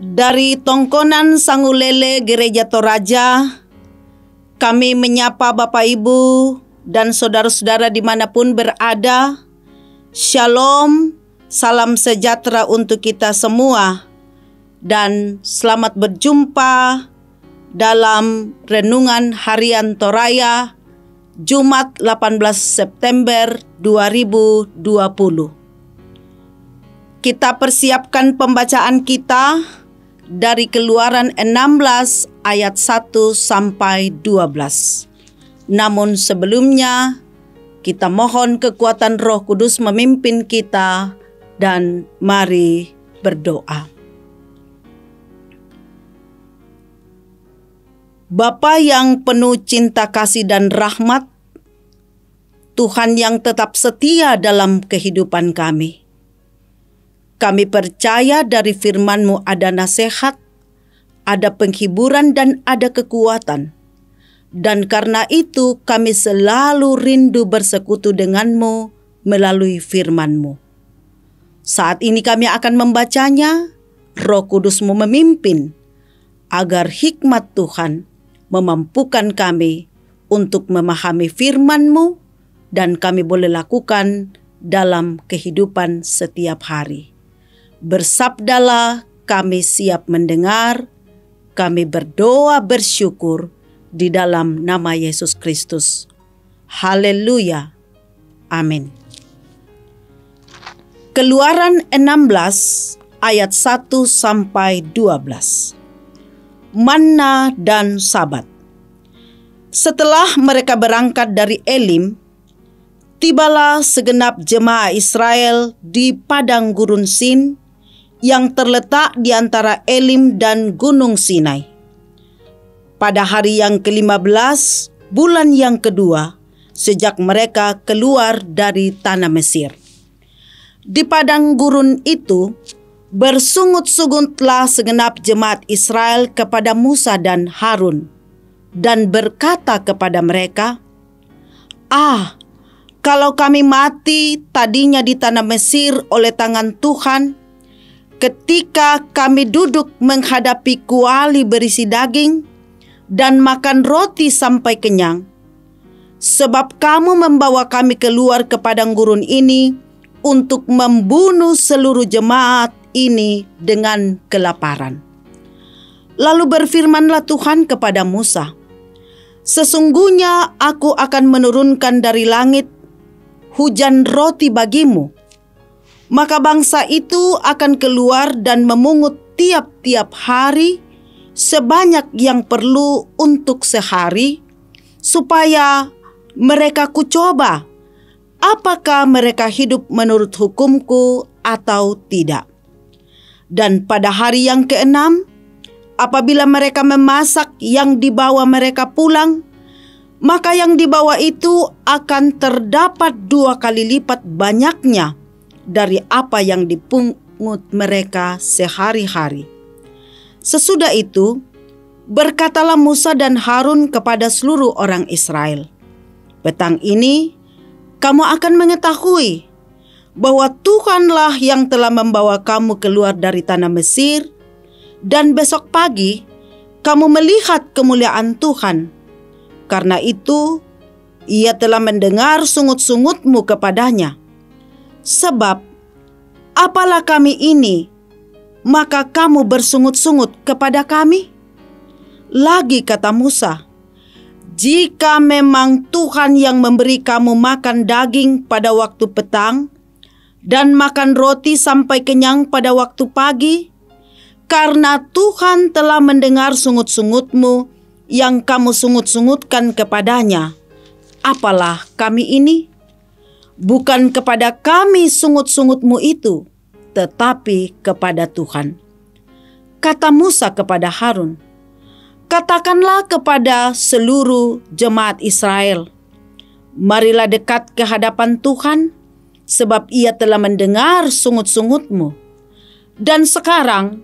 Dari Tongkonan Sangulele Gereja Toraja, kami menyapa Bapak Ibu dan saudara-saudara dimanapun berada. Shalom, salam sejahtera untuk kita semua, dan selamat berjumpa dalam Renungan Harian Toraya Jumat 18 September 2020. Kita persiapkan pembacaan kita dari Keluaran 16 ayat 1 sampai 12. Namun sebelumnya, kita mohon kekuatan Roh Kudus memimpin kita, dan mari berdoa. Bapa yang penuh cinta kasih dan rahmat, Tuhan yang tetap setia dalam kehidupan kami. Kami percaya dari firman-Mu ada nasihat, ada penghiburan, dan ada kekuatan. Dan karena itu kami selalu rindu bersekutu dengan-Mu melalui firman-Mu. Saat ini kami akan membacanya, Roh Kudus-Mu memimpin, agar hikmat Tuhan memampukan kami untuk memahami firman-Mu dan kami boleh lakukan dalam kehidupan setiap hari. Bersabdalah, kami siap mendengar, kami berdoa bersyukur di dalam nama Yesus Kristus. Haleluya. Amin. Keluaran 16 ayat 1 sampai 12. Manna dan Sabat. Setelah mereka berangkat dari Elim, tibalah segenap jemaah Israel di padang gurun Sin yang terletak di antara Elim dan Gunung Sinai. Pada hari yang ke-15, bulan yang kedua, sejak mereka keluar dari tanah Mesir. Di padang gurun itu, bersungut-sungutlah segenap jemaat Israel kepada Musa dan Harun, dan berkata kepada mereka, kalau kami mati tadinya di tanah Mesir oleh tangan Tuhan, ketika kami duduk menghadapi kuali berisi daging dan makan roti sampai kenyang, sebab kamu membawa kami keluar ke padang gurun ini untuk membunuh seluruh jemaat ini dengan kelaparan. Lalu berfirmanlah Tuhan kepada Musa, sesungguhnya aku akan menurunkan dari langit hujan roti bagimu, maka bangsa itu akan keluar dan memungut tiap-tiap hari sebanyak yang perlu untuk sehari, supaya mereka kucoba apakah mereka hidup menurut hukumku atau tidak. Dan pada hari yang ke-6, apabila mereka memasak yang dibawa mereka pulang, maka yang dibawa itu akan terdapat 2 kali lipat banyaknya dari apa yang dipungut mereka sehari-hari. Sesudah itu, berkatalah Musa dan Harun kepada seluruh orang Israel, petang ini kamu akan mengetahui bahwa Tuhanlah yang telah membawa kamu keluar dari tanah Mesir, dan besok pagi kamu melihat kemuliaan Tuhan. Karena itu, Ia telah mendengar sungut-sungutmu kepadanya. Sebab, apalah kami ini, maka kamu bersungut-sungut kepada kami? Lagi kata Musa, jika memang Tuhan yang memberi kamu makan daging pada waktu petang, dan makan roti sampai kenyang pada waktu pagi, karena Tuhan telah mendengar sungut-sungutmu yang kamu sungut-sungutkan kepadanya, apalah kami ini? Bukan kepada kami sungut-sungutmu itu, tetapi kepada Tuhan. Kata Musa kepada Harun, katakanlah kepada seluruh jemaat Israel, marilah dekat ke hadapan Tuhan, sebab Ia telah mendengar sungut-sungutmu. Dan sekarang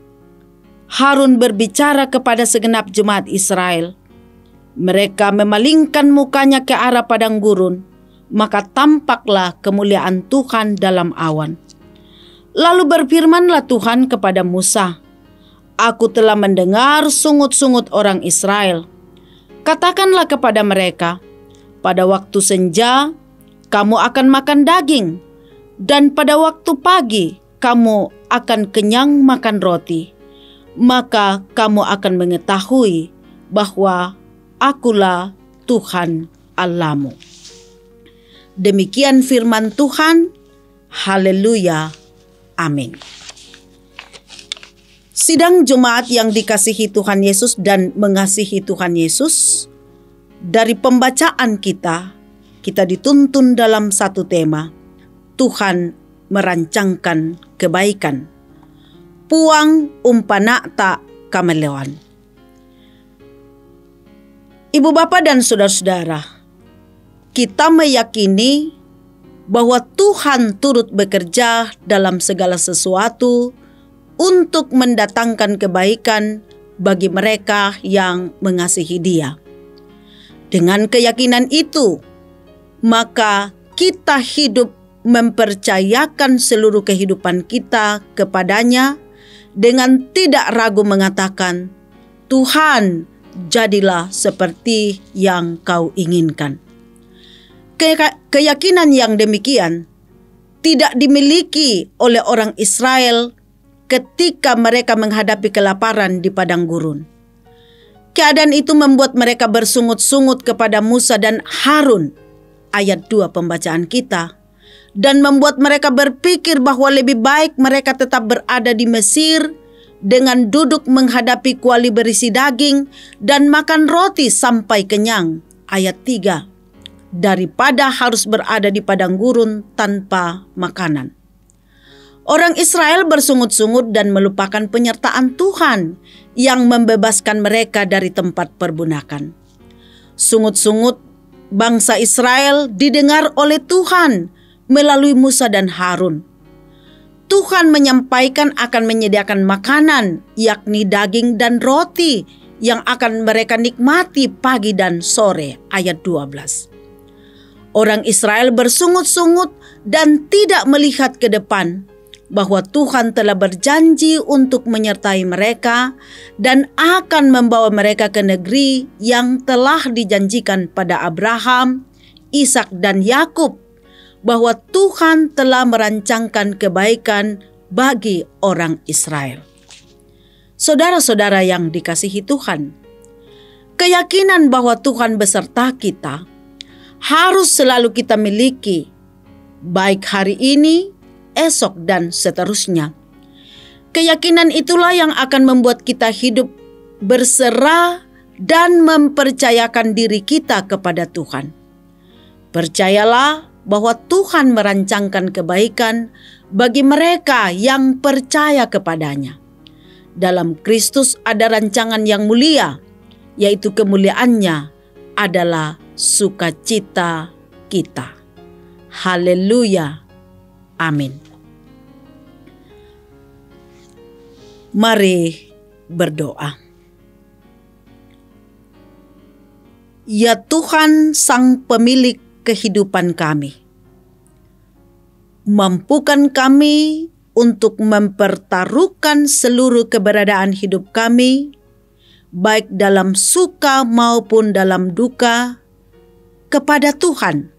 Harun berbicara kepada segenap jemaat Israel. Mereka memalingkan mukanya ke arah padang gurun, maka tampaklah kemuliaan Tuhan dalam awan. Lalu berfirmanlah Tuhan kepada Musa, Aku telah mendengar sungut-sungut orang Israel. Katakanlah kepada mereka, pada waktu senja kamu akan makan daging, dan pada waktu pagi kamu akan kenyang makan roti. Maka kamu akan mengetahui bahwa Akulah Tuhan Allahmu. Demikian firman Tuhan. Haleluya. Amin. Sidang jemaat yang dikasihi Tuhan Yesus dan mengasihi Tuhan Yesus, dari pembacaan kita dituntun dalam satu tema, Tuhan merancangkan kebaikan. Puang umpanakta kamelewan. Ibu bapa dan saudara-saudara, kita meyakini bahwa Tuhan turut bekerja dalam segala sesuatu untuk mendatangkan kebaikan bagi mereka yang mengasihi Dia. Dengan keyakinan itu, maka kita hidup mempercayakan seluruh kehidupan kita kepadanya dengan tidak ragu mengatakan, Tuhan, jadilah seperti yang Kau inginkan. Keyakinan yang demikian tidak dimiliki oleh orang Israel ketika mereka menghadapi kelaparan di padang gurun. Keadaan itu membuat mereka bersungut-sungut kepada Musa dan Harun, ayat 2 pembacaan kita, dan membuat mereka berpikir bahwa lebih baik mereka tetap berada di Mesir dengan duduk menghadapi kuali berisi daging dan makan roti sampai kenyang, ayat 3. Daripada harus berada di padang gurun tanpa makanan. Orang Israel bersungut-sungut dan melupakan penyertaan Tuhan yang membebaskan mereka dari tempat perbudakan. Sungut-sungut bangsa Israel didengar oleh Tuhan melalui Musa dan Harun. Tuhan menyampaikan akan menyediakan makanan, yakni daging dan roti yang akan mereka nikmati pagi dan sore, ayat 12. Orang Israel bersungut-sungut dan tidak melihat ke depan bahwa Tuhan telah berjanji untuk menyertai mereka dan akan membawa mereka ke negeri yang telah dijanjikan pada Abraham, Ishak dan Yakub, bahwa Tuhan telah merancangkan kebaikan bagi orang Israel. Saudara-saudara yang dikasihi Tuhan, keyakinan bahwa Tuhan beserta kita harus selalu kita miliki, baik hari ini, esok, dan seterusnya. Keyakinan itulah yang akan membuat kita hidup berserah dan mempercayakan diri kita kepada Tuhan. Percayalah bahwa Tuhan merancangkan kebaikan bagi mereka yang percaya kepadanya. Dalam Kristus ada rancangan yang mulia, yaitu kemuliaannya adalah sukacita kita. Haleluya. Amin. Mari berdoa. Ya Tuhan, Sang Pemilik kehidupan kami, mampukan kami untuk mempertaruhkan seluruh keberadaan hidup kami, baik dalam suka maupun dalam duka, kepada Tuhan,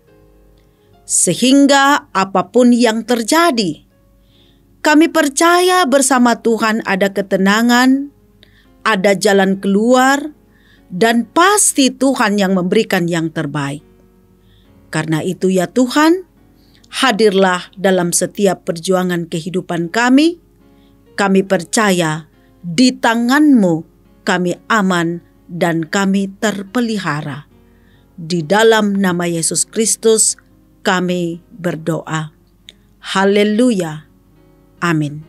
sehingga apapun yang terjadi, kami percaya bersama Tuhan ada ketenangan, ada jalan keluar, dan pasti Tuhan yang memberikan yang terbaik. Karena itu ya Tuhan, hadirlah dalam setiap perjuangan kehidupan kami. Kami percaya di tangan-Mu kami aman dan kami terpelihara. Di dalam nama Yesus Kristus kami berdoa. Haleluya. Amin.